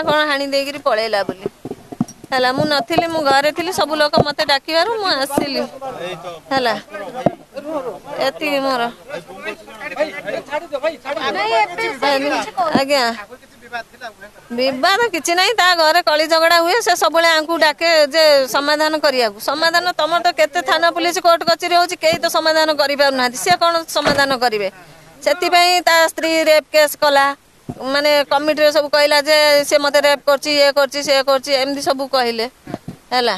कौन हाणी देकिरी पळेला बोली हला मु नथिली मु घरे थिली सब लोक मते डाकिबारु मु आसिली हला एति मोर आज्ञा विवाद किसी ना घरे कली झगड़ा हुए से सब डाके जे समाधान करिया समाधान तुम तो केते थाना पुलिस कोर्ट कचेरी हो तो समाधान कर पार सी कौन समाधान करेंगे से स्त्री रेप केस कला माने कमिटी सब कहला जे से मते रेप करची ये करची से करची एमदी सब कहले हैला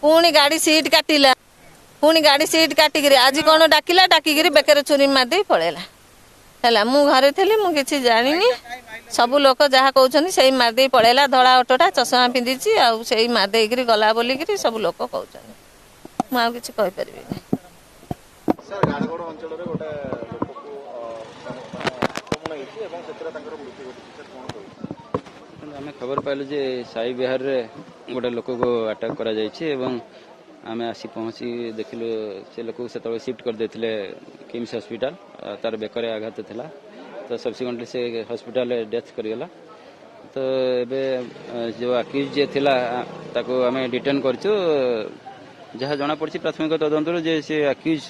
पुणी गाड़ी सीट काटिला पुणी गाड़ी सीट काटिक आज कौन डाकिला डाकिक बेकर चुरी मारदे पड़ेला हैला मु घरे थी मु किसी जानी सब लोक जहाँ कहते से मारदे पड़ेला धड़ा ऑटोटा चश्मा पिंधि आउ से मारदे गला बोलिकी सब लोक कहते मुझे किसी कहीपर आम खबर पाइलु जे साई बिहार रे गोटे लोक को अटैक करा जायछि एवं आम आसी पहुँची देखिलु से लोक से शिफ्ट कर देथिले किम्स हॉस्पिटल तार बेकरे आघात थिला तो सब्सिक्वेंटली से हॉस्पिटल डेथ करिगला तो एबे जो अक्यूज जे थिला ताको आम डिटेन करछु जहाँ जना पड़ी प्राथमिक तदंतर जे से अक्यूज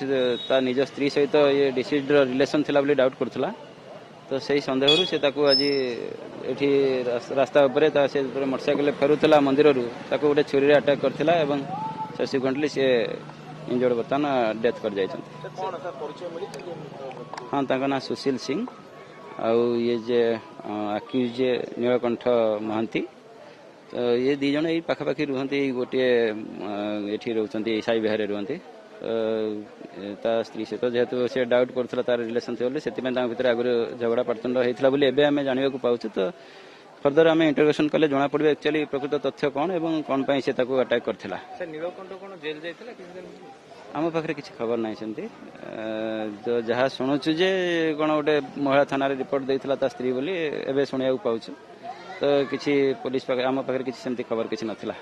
ता निज स्त्री सहित ये डिसीज रिलेशन थिला बोली डाउट करथला तो सही सन्देह से ताको आज एठी रास्ता उपरे ता से मोटरसाइकिल फेरुला मंदिर रु ताको गोटे छुरी अटैक करथिला एवं सब्सिक्वेंटली से इंजर्ड बर्तमान डेथ कर जाइछन हाँ ताका ना सुशील सिंह आउ ये जे अक्यूज जे नीलकंठ महांती तो ये दी जन यही पाखापाखि रुहती गोटे ये रोचंती साई बिहार रुहती ता स्त्री सहित जेहेतु से डाउट करथला तार रिलेशन थी बोली से भीतर आगु झगड़ा पाटतंड होता बोली एबे आमे जानिबा को पाउछु तो फर्दर आम इंटरोगेशन कले जना पड़े एक्चुअली प्रकृत तथ्य कौन एवं कौन पाई से ताको अटैक करथिला सर नीलकंठ कोन जेल जाइथिला किछ दिन आम पाखे किसी खबर ना सेमती तो जहाँ शुणुचु जे कौन गोटे महिला थाना रिपोर्ट देइथिला ता स्त्री बोली एबे शुणिया पाउछु तो किसी पुलिस आम पाखे किसी सेमती खबर किसी नथिला।